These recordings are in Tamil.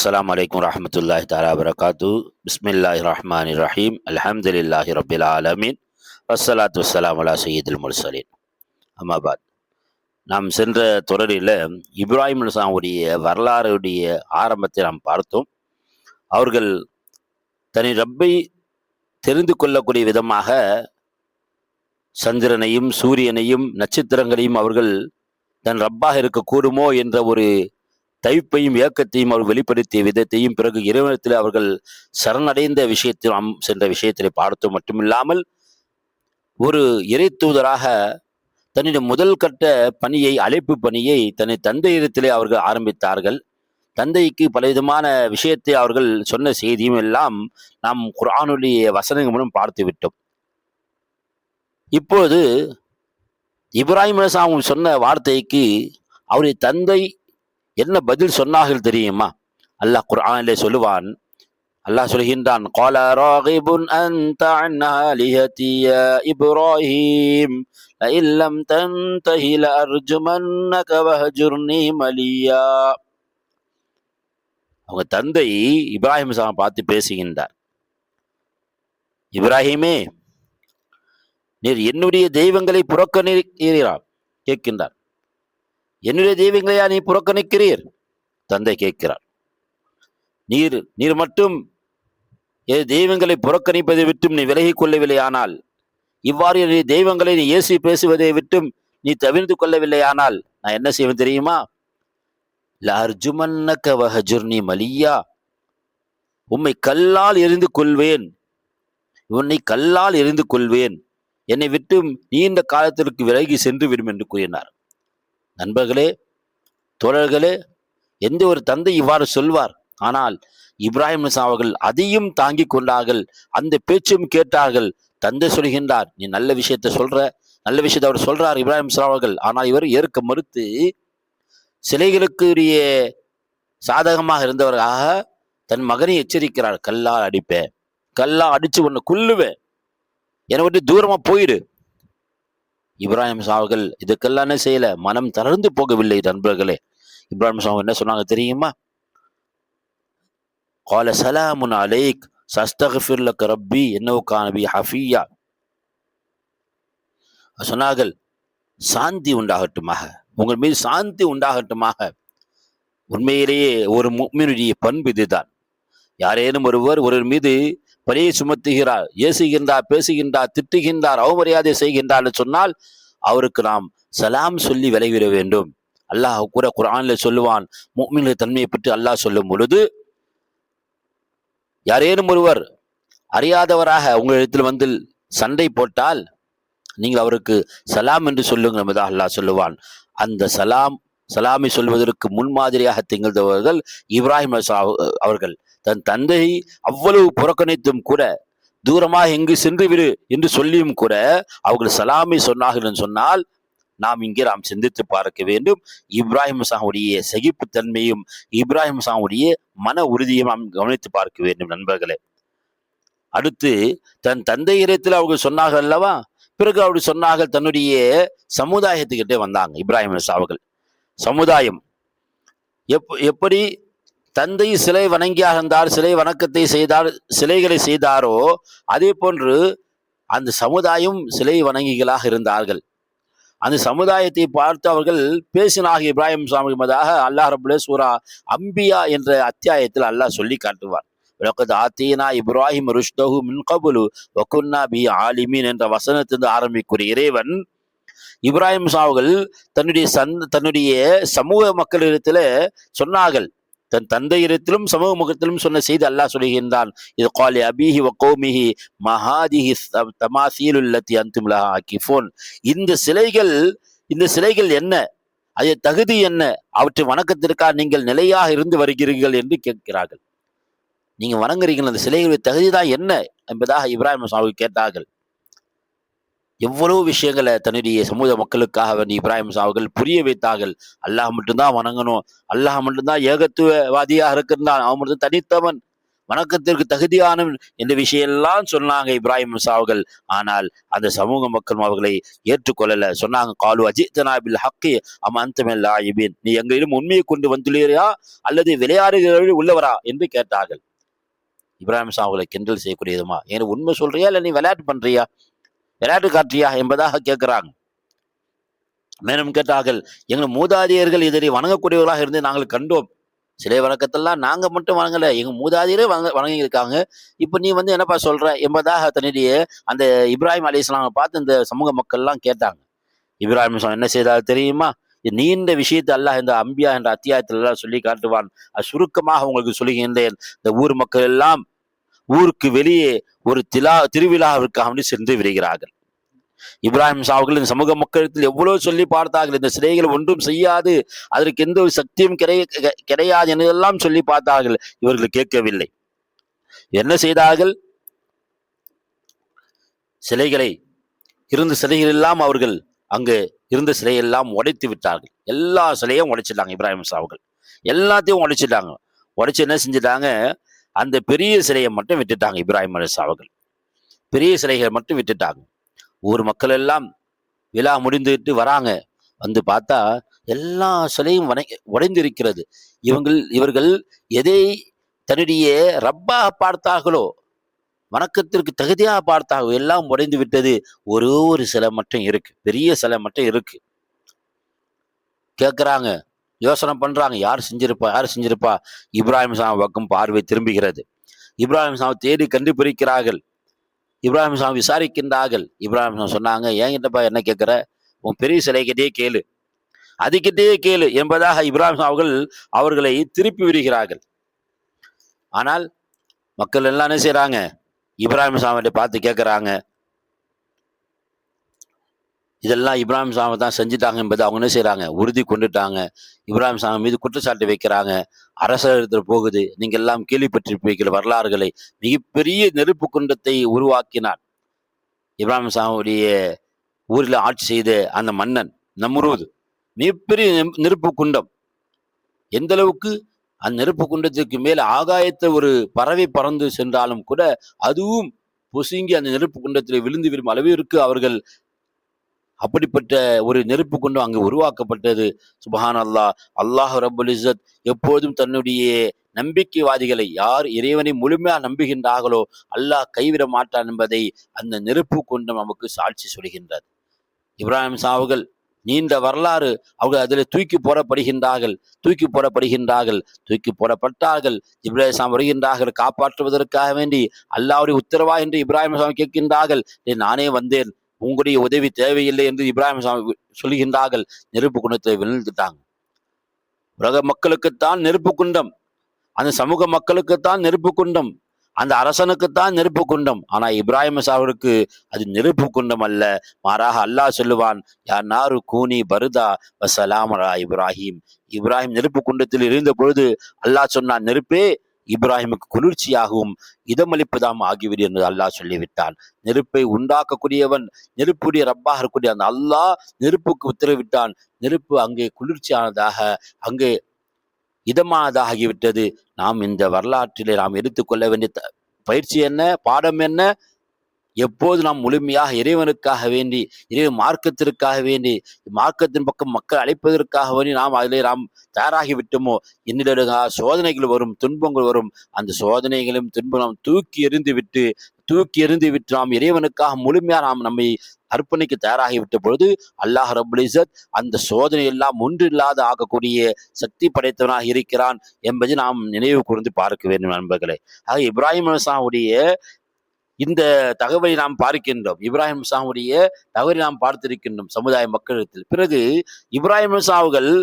அஸ்ஸலாமு அலைக்கும் வரஹ்மத்துல்லாஹி தஆலா வபரகாத்து. பிஸ்மில்லாஹிர் ரஹ்மானிர் ரஹீம். அல்ஹம்துலில்லாஹி ரப்பில் ஆலமீன். வஸ்ஸலாத்து வஸ்ஸலாமு அலா சய்யிதில் முர்சலீன். அம்மா பாத். நாம் சென்ற தொடரில் இப்ராஹிம் அலைஹிஸ்ஸலாமுடைய வரலாறுடைய ஆரம்பத்தை நாம் பார்த்தோம். அவர்கள் தனி ரப்பை தெரிந்து கொள்ளக்கூடிய விதமாக சந்திரனையும் சூரியனையும் நட்சத்திரங்களையும் அவர்கள் தன் ரப்பாக இருக்கக்கூடுமோ என்ற ஒரு தவிப்பையும் ஏக்கத்தையும் அவர் வெளிப்படுத்திய விதத்தையும், பிறகு இறைவனத்தில் அவர்கள் சரணடைந்த விஷயத்தில் நாம் சென்ற விஷயத்திலே பார்த்தோம். மட்டுமில்லாமல் ஒரு இறை தூதராக தன்னுடைய முதல் கட்ட பணியை, அழைப்பு பணியை தன்னை தந்தையிடத்திலே அவர்கள் ஆரம்பித்தார்கள். தந்தைக்கு பலவிதமான விஷயத்தை அவர்கள் சொன்ன செய்தியும் எல்லாம் நாம் குர்ஆனுடைய வசனங்கள் மூலம் பார்த்து விட்டோம். இப்போது இப்ராஹிம் அலைஹிஸ்ஸலாம் சொன்ன வார்த்தைக்கு அவருடைய தந்தை என்ன பதில் சொன்னார்கள் தெரியுமா? அல்லாஹ் குர்ஆனிலே சொல்லுவான். அல்லாஹ் சொல்கின்றான், قال راغب انت عن آلهتي يا ابراهيم لئن لم تنته لارجمنك وهجرني مليا. அவங்க தந்தை இப்ராஹிம் பார்த்து பேசுகின்றார். இப்ராஹிமே, நீர் என்னுடைய தெய்வங்களை புறக்கணிக்கிறீர் கேட்கின்றார். என்னுடைய தெய்வங்களையா நீ புறக்கணிக்கிறீர்? தந்தை கேட்கிறார். நீர் மட்டும் தெய்வங்களை புறக்கணிப்பதை விட்டும் நீ விலகிக் கொள்ளவில்லையானால், இவ்வாறு என்னுடைய தெய்வங்களை நீ ஏசி பேசுவதை விட்டும் நீ தவிர்த்து கொள்ளவில்லையானால் நான் என்ன செய்வேன் தெரியுமா? லஅர்ஜுமன்னக வஹஜுர்னி மலியா. உம்மை கல்லால் எறிந்து கொள்வேன், உன்னை கல்லால் எறிந்து கொள்வேன், என்னை விட்டு நீண்ட காலத்திற்கு விலகி சென்று விடும் என்று கூறினார். நண்பர்களே, தோழர்களே, எந்த ஒரு தந்தை இவ்வாறு சொல்வார்? ஆனால் இப்ராஹிம் அலைஹிஸ்ஸலாம் அவர்கள் அதையும் தாங்கி கொண்டார்கள், அந்த பேச்சும் கேட்டார்கள். தந்தை சொல்கின்றார், நீ நல்ல விஷயத்தை சொல்ற, நல்ல விஷயத்தை அவர் சொல்றார் இப்ராஹிம் அலைஹிஸ்ஸலாம் அவர்கள். ஆனால் இவர் ஏற்க மறுத்து சிலைகளுக்கு சாதகமாக இருந்தவராக தன் மகனை எச்சரிக்கிறார். கல்லால் அடிப்பேன், கல்லால் அடிச்சு உன்னை கொல்லுவேன், என்னை விட்டு தூரமா போயிடு. இப்ராஹிம் அவர்கள் இதுக்கெல்லாம் என்ன செய்யல, மனம் தளர்ந்து போகவில்லை. நண்பர்களே, இப்ராஹிம் அவங்க என்ன சொன்னாங்க தெரியுமா? قال سلام عليك سأستغفر لك ربي إنه كان بي حفيا. சொன்னார்கள், சாந்தி உண்டாகட்டுமாக, உங்கள் மீது சாந்தி உண்டாகட்டுமாக. உண்மையிலேயே ஒரு முஃமினுடைய பண்பு இதுதான். யாரேனும் ஒருவர் மீது பழியை சுமத்துகிறார், ஏசுகின்றார், பேசுகின்றார், திட்டுகின்றார், அவமரியாதை செய்கின்றார் என்று சொன்னால் அவருக்கு நாம் சலாம் சொல்லி விலகிவிட வேண்டும். அல்லாஹ் கூட குர்ஆனிலே சொல்லுவான். முஃமினுடைய தன்மையை பற்றி அல்லாஹ் சொல்லும் பொழுது, யாரேனும் ஒருவர் அறியாதவராக உங்களிடத்தில் வந்து சண்டை போட்டால் நீங்கள் அவருக்கு சலாம் என்று சொல்லுங்கள் என்பதாக அல்லாஹ் சொல்லுவான். அந்த சலாமை சொல்வதற்கு முன்மாதிரியாக திகழ்ந்தவர்கள் இப்ராஹிம் அவர்கள். தன் தந்தை அவ்வளவு புறக்கணித்தும் கூட, தூரமாக எங்கு சென்று விடு என்று சொல்லியும் கூட அவர்கள் சலாமை சொன்னார்கள் என்று சொன்னால் நாம் சிந்தித்து பார்க்க வேண்டும். இப்ராஹிம் அலைஹிஸ்ஸலாமுடைய சகிப்புத்தன்மையும் இப்ராஹிம் அலைஹிஸ்ஸலாமுடைய மன உறுதியும் நாம் கவனித்து பார்க்க வேண்டும். நண்பர்களே, அடுத்து தன் தந்தையிடத்தில் அவர்கள் சொன்னார்கள் அல்லவா, பிறகு அவர்கள் சொன்னார்கள் தன்னுடைய சமுதாயத்துக்கிட்டே வந்தாங்க. இப்ராஹிம் அலைஹிஸ்ஸலாம் அவர்கள் சமுதாயம் எப்படி தந்தை சிலை வணங்கியாக இருந்தார், சிலை வணக்கத்தை செய்தார், சிலைகளை செய்தாரோ அதே போன்று அந்த சமுதாயம் சிலை வணங்கிகளாக இருந்தார்கள். அந்த சமுதாயத்தை பார்த்து அவர்கள் பேசினாக இப்ராஹிம் என்பதாக அல்லாஹ் ரப்பல் சூரா அம்பியா என்ற அத்தியாயத்தில் அல்லாஹ் சொல்லி காட்டுவார். லக்கத் ஆத்தீனா இப்ராஹிம் ருஷ்தஹு மின் கப்லு வ குன்னா பிஹி ஆலிமீன் என்ற வசனத்திலிருந்து ஆரம்பிக்கூடிய இறைவன் இப்ராஹிம் அவர்கள் தன்னுடைய சமூக மக்களிடத்தில் சொன்னார்கள். தன் தந்தையிடத்திலும் சமூக மக்களிலும் சொன்ன செய்தி அல்லாஹ் சொல்கின்றான். இது காலி அபீஹி வ கௌமிஹி மஹாதிஹி தமாசீலுல் லத்தி அன்தும் லஹா ஆகிஃபூன். இந்த சிலைகள் என்ன, அது தகுதி என்ன, அவற்றை வணக்கத்திற்காக நீங்கள் நிலையாக இருந்து வருகிறீர்கள் என்று கேட்கிறார்கள். நீங்க வணங்குறீர்கள், அந்த சிலைகளுடைய தகுதி தான் என்ன என்பதாக இப்ராஹிம் அவர்கள் கேட்டார்கள். எவ்வளவு விஷயங்களை தன்னுடைய சமூக மக்களுக்காக வேண்டி இப்ராஹிம் அவர்கள் புரிய வைத்தார்கள். அல்லாஹ் மட்டும்தான் வணங்கணும், அல்லாஹ் மட்டும்தான் ஏகத்துவவாதியாக இருக்கின்றான், அவன் மட்டும் தனித்தவன், வணக்கத்திற்கு தகுதியான என்ற விஷயம்லாம் சொன்னாங்க இப்ராஹிம் மூசா அவர்கள். ஆனால் அந்த சமூக மக்கள் அவர்களை ஏற்றுக்கொள்ளல. சொன்னாங்க, காலு அஜித்தனா பில் ஹக்கி அம் அன்துமில் லாயிபீன், நீ எங்களிடம் உண்மையை கொண்டு வந்துள்ளீரா அல்லது விளையாடுகிறவர்கள் உள்ளவரா என்று கேட்டார்கள். இப்ராஹிம் மூசா அவர்களை கிண்டல் செய்யக்கூடியதுமா, எனக்கு உண்மை சொல்றியா இல்லை நீ விளையாட்டு பண்றியா, விளையாட்டு காட்டுறியா என்பதாக கேட்கிறாங்க. மேலும் கேட்டார்கள், எங்கள் மூதாதையர்கள் இதனை வணங்கக்கூடியவர்களாக இருந்து நாங்கள் கண்டோம். சிலை வணக்கத்தெல்லாம் நாங்க மட்டும் வணங்கல, எங்க மூதாதையரே வணங்கி இருக்காங்க. இப்ப நீ என்னப்பா சொல்ற என்பதாக தன்னுடைய அந்த இப்ராஹிம் அலைஹிஸ்ஸலாமை பார்த்து இந்த சமூக மக்கள் எல்லாம் கேட்டாங்க. இப்ராஹிம் என்ன செய்தால் தெரியுமா? நீண்ட விஷயத்தை அல்லாஹ் இந்த அம்பியா என்ற அத்தியாயத்தில் எல்லாம் சொல்லி காட்டுவான். அது சுருக்கமாக உங்களுக்கு சொல்லுகின்றேன். இந்த ஊர் மக்கள் எல்லாம் ஊருக்கு வெளியே ஒரு திருவிழாவிற்காக சென்று விடுகிறார்கள். இப்ராஹிம் அவர்கள் இந்த சமூக மக்களிடத்தில் எவ்வளவு சொல்லி பார்த்தார்கள், இந்த சிலைகள் ஒன்றும் செய்யாது, அதற்கு எந்த ஒரு சக்தியும் கிடையாது என்றெல்லாம் சொல்லி பார்த்தார்கள். இவர்கள் கேட்கவில்லை. என்ன செய்தார்கள்? சிலைகளை இருந்த சிலைகள் எல்லாம் அவர்கள் அங்கு இருந்த சிலையெல்லாம் உடைத்து விட்டார்கள். எல்லா சிலையும் உடைச்சிட்டாங்க. இப்ராஹிம் அவர்கள் எல்லாத்தையும் உடைச்சிட்டாங்க. உடைச்சு என்ன செஞ்சிட்டாங்க? அந்த பெரிய சிலையை மட்டும் விட்டுட்டாங்க. இப்ராஹிம் அவர்கள் பெரிய சிலைகளை மட்டும் விட்டுட்டாங்க. ஊர் மக்கள் எல்லாம் விழா முடிந்துட்டு வராங்க. வந்து பார்த்தா எல்லா சிலையும் உடைந்திருக்கிறது. இவர்கள் எதை தன்னுடைய ரப்பாக பார்த்தார்களோ, வணக்கத்திற்கு தகுதியாக பார்த்தார்கள், எல்லாம் உடைந்து விட்டது. ஒரு சிலை மட்டும் இருக்கு, பெரிய சிலை மட்டும் இருக்கு. கேட்கிறாங்க, யோசனை பண்றாங்க, யார் செஞ்சிருப்பா? இப்ராஹிம் பக்கம் பார்வை திரும்புகிறது. இப்ராஹிம் தேடி கண்டுபிடிக்கிறார்கள். இப்ராஹிம் விசாரிக்கின்றார்கள். இப்ராஹிம் சொன்னாங்க, ஏங்கிட்டப்பா என்ன கேட்கிற? உன் பெரிய சிலைக்கிட்டே கேளு, அதுக்கிட்டே கேளு என்பதாக இப்ராஹிம் அவர்களை திருப்பி விடுகிறார்கள். ஆனால் மக்கள் எல்லாம் என்ன செய்யறாங்க? இப்ராஹிம் பார்த்து கேட்கிறாங்க, இதெல்லாம் இப்ராஹிம் தான் செஞ்சுட்டாங்க என்பதை அவங்க என்ன செய்யறாங்க? உறுதி கொண்டுட்டாங்க. இப்ராஹிம் மீது குற்றச்சாட்டு வைக்கிறாங்க. அரசர் போகுது. நீங்க எல்லாம் கேள்விப்பட்டிருப்பீர்கள் வரலாறுகளை. மிகப்பெரிய நெருப்பு குண்டத்தை உருவாக்கினார் இப்ராஹிம் ஊரில் ஆட்சி செய்த அந்த மன்னன் நம்ரூத். மிகப்பெரிய நெருப்பு குண்டம். எந்த அளவுக்கு? அந்த நெருப்பு குண்டத்துக்கு மேல ஆகாயத்தை ஒரு பறவை பறந்து சென்றாலும் கூட அதுவும் பொசுங்கி அந்த நெருப்பு குண்டத்தில் விழுந்து விடும் அளவிற்கு அவர்கள் அப்படிப்பட்ட ஒரு நெருப்பு குண்டம் அங்கு உருவாக்கப்பட்டது. சுபஹான் அல்லாஹ். அல்லாஹ் ரப்புல் இஸ்ஸத் எப்போதும் தன்னுடைய நம்பிக்கைவாதிகளை, யார் இறைவனை முழுமையாக நம்புகின்றார்களோ அல்லாஹ் கைவிட மாட்டான் என்பதை அந்த நெருப்பு குண்டம் நமக்கு சாட்சி சொல்கின்றது. இப்ராஹிம் அவர்கள் நீண்ட வரலாறு. அவர்கள் அதில் தூக்கி போடப்படுகின்றார்கள். இப்ராஹிம் வருகின்றார்கள் காப்பாற்றுவதற்காக வேண்டி. அல்லாஹ்வுடைய உத்தரவா என்று இப்ராஹிம் கேட்கின்றார்கள். நானே வந்தேன், உங்களுடைய உதவி தேவையில்லை என்று இப்ராஹிம் சொல்கின்றார்கள். நெருப்பு குண்டத்தை விழுந்துட்டாங்க. உலக மக்களுக்குத்தான் நெருப்பு குண்டம், அந்த சமூக மக்களுக்குத்தான் நெருப்பு குண்டம், அந்த அரசனுக்குத்தான் நெருப்பு குண்டம். ஆனா இப்ராஹிம் அவருக்கு அது நெருப்பு குண்டம் அல்ல. மாறாக அல்லாஹ் சொல்லுவான், யா நாரு கூனி பருதா வசலாம் அலா இப்ராஹிம். இப்ராஹிம் நெருப்பு குண்டத்தில் இருந்த பொழுது அல்லாஹ் சொன்னான், நெருப்பே இப்ராஹிமுக்கு குளிர்ச்சியாகவும் இதமளிப்பதாம் ஆகிவிடு என்று அல்லாஹ் சொல்லிவிட்டான். நெருப்பை உண்டாக்கக்கூடியவன், நெருப்புடைய ரப்பாக இருக்கக்கூடிய அந்த அல்லாஹ் நெருப்புக்கு உத்தரவிட்டான். நெருப்பு அங்கே குளிர்ச்சியானதாக, அங்கே இதமானதாக ஆகிவிட்டது. நாம் இந்த வரலாற்றிலே நாம் எடுத்துக்கொள்ள வேண்டிய பயிற்சி என்ன, பாடம் என்ன? எப்போது நாம் முழுமையாக இறைவனுக்காக வேண்டி, இறைவன் மார்க்கத்திற்காக வேண்டி, மார்க்கத்தின் பக்கம் மக்கள் அழைப்பதற்காக வேண்டி நாம் அதிலே நாம் தயாராகி விட்டோமோ, என்னிடம் சோதனைகள் வரும், துன்பங்கள் வரும். அந்த சோதனைகளும் துன்பம் நாம் தூக்கி எறிந்து விட்டு நாம் இறைவனுக்காக முழுமையாக நாம் நம்மை அர்ப்பணிக்க தயாராகிவிட்ட பொழுது அல்லாஹ் ரப்புல் இஸ்ஸத் அந்த சோதனை எல்லாம் ஒன்றில்லாத ஆகக்கூடிய சக்தி படைத்தவனாக இருக்கிறான் என்பதை நாம் நினைவு கூர்ந்து பார்க்க வேண்டும் நண்பர்களே. ஆக இப்ராஹிம் அலைஹிஸ்ஸலாமுடைய இந்த தகவலை நாம் பார்க்கின்றோம். இப்ராஹிம் அலைஹிஸ்ஸலாமுடைய தகவலை நாம் பார்த்திருக்கின்றோம் சமுதாய மக்களிடத்தில். பிறகு இப்ராஹிம் அலைஹிஸ்ஸலாம்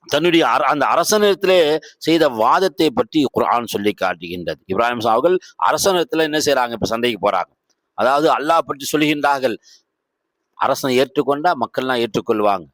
தன்னுடைய அந்த அரசனிடத்திலே செய்த வாதத்தை பற்றி குர்ஆன் சொல்லி காட்டுகின்றது. இப்ராஹிம் அவர்கள் அரசனிடத்துல என்ன செய்யறாங்க? இப்ப சண்டைக்கு போறாங்க. அதாவது அல்லாஹ் பற்றி சொல்லுகின்றார்கள். அரசனை ஏற்றுக்கொண்டா மக்கள்லாம் ஏற்றுக்கொள்வாங்க.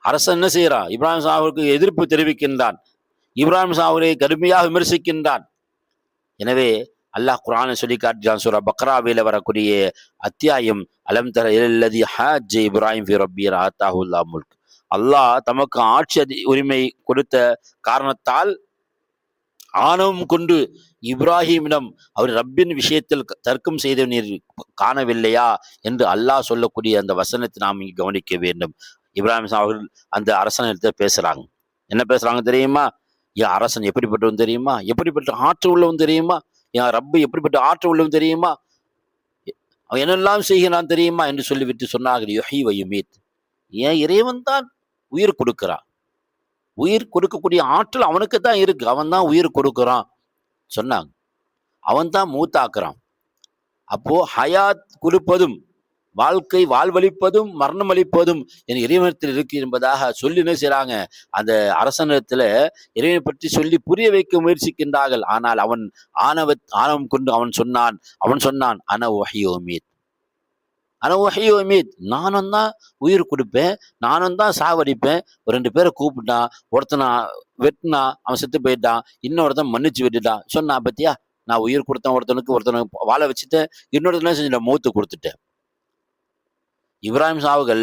அரசன் என்ன செய்யறான்? இப்ராஹிம் அவருக்கு எதிர்ப்பு தெரிவிக்கின்றான். இப்ராஹிம் அவரை கடுமையாக விமர்சிக்கின்றான். எனவே அல்லாஹ் குர்ஆனை சொல்லி காட்டுகிறான். சூரா பக்ராவில வரக்கூடிய அத்தியாயம், அலம் தர இலல்லதி ஹாஜ்ஜ இப்ராஹிம் ஃபி ரப்பி ஆத்தாஹுல்லாஹ் முல்க். அல்லாஹ் தமக்கு ஆட்சி உரிமை கொடுத்த காரணத்தால் ஆணவம் கொண்டு இப்ராஹிமிடம் அவர் ரப்பின் விஷயத்தில் தர்க்கம் செய்த நீர் காணவில்லையா என்று அல்லாஹ் சொல்லக்கூடிய அந்த வசனத்தை நாம் இங்கே கவனிக்க வேண்டும். இப்ராஹிம் அவர்கள் அந்த அரசனிடத்தை பேசுறாங்க. என்ன பேசுறாங்க தெரியுமா? என் அரசன் எப்படிப்பட்டவன் தெரியுமா? எப்படிப்பட்ட ஆற்று உள்ளவன் தெரியுமா? என் ரப்பு எப்படிப்பட்ட ஆற்று உள்ளவன் தெரியுமா? அவன் என்னெல்லாம் செய்கிறான் தெரியுமா என்று சொல்லிவிட்டு சொன்னார்கள், யுஹ்யி வ யுமீத். ஏன் இறைவன் தான் உயிர் கொடுக்கிறான். உயிர் கொடுக்கக்கூடிய ஆற்றல் அவனுக்கு தான் இருக்கு. அவன் தான் உயிர் கொடுக்கிறான் சொன்னாங்க. அவன் தான் மூத்தாக்குறான். அப்போ ஹயாத் கொடுப்பதும் வாழ்க்கை வாழ்வளிப்பதும் மரணம் அளிப்பதும் என் இறைவனத்தில் இருக்கு என்பதாக சொல்லி என்ன செய்றாங்க, அந்த அரசனிடத்துல இறைவனை பற்றி சொல்லி புரிய வைக்க முயற்சிக்கின்றார்கள். ஆனால் அவன் ஆணவம் கொண்டு அவன் சொன்னான் அன வஹ்யு உமீத், அன வஹ்யு உமீத், நானும் தான் உயிர் கொடுப்பேன், நானும் தான் சாவடிப்பேன். ஒரு 2 பேரை கூப்பிட்டான், ஒருத்தனை வெட்டினா, அவன் செத்து போயிட்டான், இன்னொருத்தன் மன்னிச்சு விட்டுட்டான். சொன்னான் பத்தியா, நான் உயிர் கொடுத்தேன் ஒருத்தனுக்கு வாழ வச்சுட்டேன், இன்னொருத்தன செஞ்சு மூத்து கொடுத்துட்டேன். இப்ராஹிம் சாவுகள்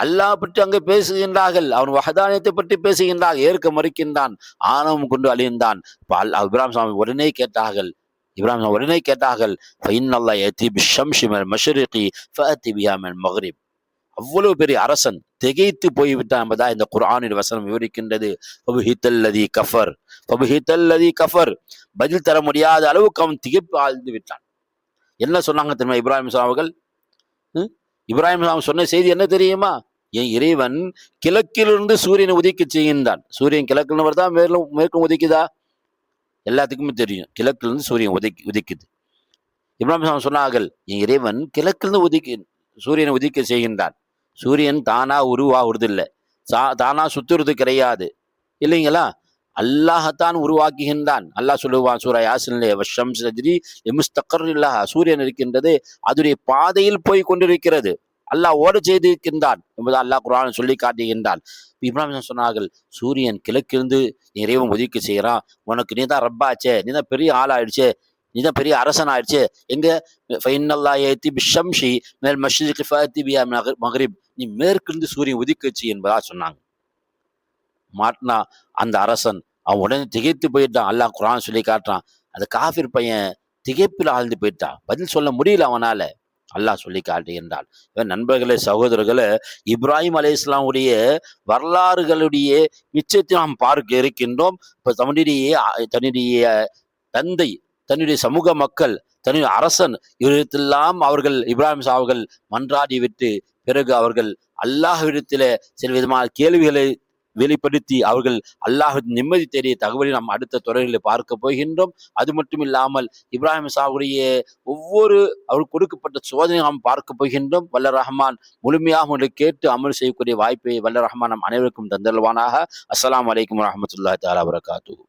அல்லாஹ் பற்றி அங்கே பேசுகின்றார்கள், அவன் வஹதானியத்தை பற்றி பேசுகின்றார்கள், ஏற்க மறுக்கின்றான், ஆணவம் கொண்டு அழிந்தான். இப்ராஹிம் சாமி உடனே கேட்டார்கள், அவ்வளவு பெரிய அரசன் திகைத்து போய்விட்டான் என்பதா இந்த குர்ஆனின் வசனம் விவரிக்கின்றது. பதில் தர முடியாத அளவுக்கு அவன் திகைப்பு ஆழ்ந்து விட்டான். என்ன சொன்னாங்க தெரியுமா இப்ராஹிம் சாவுகள்? இப்ராஹிம் சொன்ன செய்தி என்ன தெரியுமா? என் இறைவன் கிழக்கிலிருந்து சூரியனை உதிக்க செய்கின்றான். சூரியன் கிழக்குன்னு வருதா மேற்கும் உதிக்குதா? எல்லாத்துக்குமே தெரியும், கிழக்கிலிருந்து சூரியன் உதிக்குது. இப்ராஹிம் சொன்னார்கள், என் இறைவன் கிழக்கிலிருந்து சூரியனை உதிக்க செய்கின்றான். சூரியன் தானா உருவாகுறது இல்லை, தானா சுத்துறது கிடையாது, இல்லைங்களா? அல்லாஹத்தான் உருவாக்குகின்றான். அல்லாஹ் சொல்லுவான் சூரா யாசினிலே, வஷம்ஸ் தஜ்ரி லிமுஸ்தகர்ரில்லா, சூரியன் இருக்கின்றது, அதுடைய பாதையில் போய் கொண்டிருக்கிறது, அல்லாஹ் ஓட செய்திருக்கின்றான் என்பதை அல்லாஹ் குர்ஆனில் சொல்லி காட்டுகின்றான். இப்ராஹிம் சொன்னார்கள், சூரியன் கிழக்கிருந்து இறைவன் உதிக்க செய்கிறான், உனக்கு நீ தான் ரப்பாச்சே, நீ தான் பெரிய ஆளாயிடுச்சே, நீ தான் பெரிய அரசன் ஆயிடுச்சு. எங்க நீ மேற்கிருந்து சூரியன் உதிக்கச்சு என்பதா சொன்னாங்க. மாட்டினா அந்த அரசன் அவன் உடனே திகைத்து போயிட்டான். அல்லாஹ் குர்ஆன் சொல்லி காட்டுறான், அந்த காஃபிர் பையன் திகைப்பில் ஆழ்ந்து போயிட்டான், பதில் சொல்ல முடியல அவனால. அல்லாஹ் சொல்லி காட்டுகின்றான். நண்பர்களே, சகோதரர்களே, இப்ராஹிம் அலைஹிஸ்ஸலாமுடைய வரலாறுகளுடைய மிச்சத்தை நாம் பார்க்க இருக்கின்றோம். இப்ப தன்னுடைய தந்தை, தன்னுடைய சமூக மக்கள், தன்னுடைய அரசன், இவரிடத்தெல்லாம் அவர்கள் இப்ராஹிம் அவர்கள் மன்றாடி விட்டு பிறகு அவர்கள் அல்லாஹ்விடத்தில சில விதமான கேள்விகளை வெளிப்படுத்தி அவர்கள் அல்லாஹ்வின் நிம்மதி தேடிய தகவலை நாம் அடுத்த தொடரில் பார்க்க போகின்றோம். அது மட்டும் இல்லாமல் இப்ராஹிம் சாவுடைய ஒவ்வொரு அவர் கொடுக்கப்பட்ட சோதனை நாம் பார்க்க போகின்றோம். வல்ல ரஹ்மான் முழுமையாக கேட்டு அமல் செய்யக்கூடிய வாய்ப்பை வல்ல ரஹ்மான் நம் அனைவருக்கும் தந்தல்வானாக. அஸ்ஸலாமு அலைக்கும் வரஹ்மத்துல்லாஹி தஆலா வபரகாத்துஹு.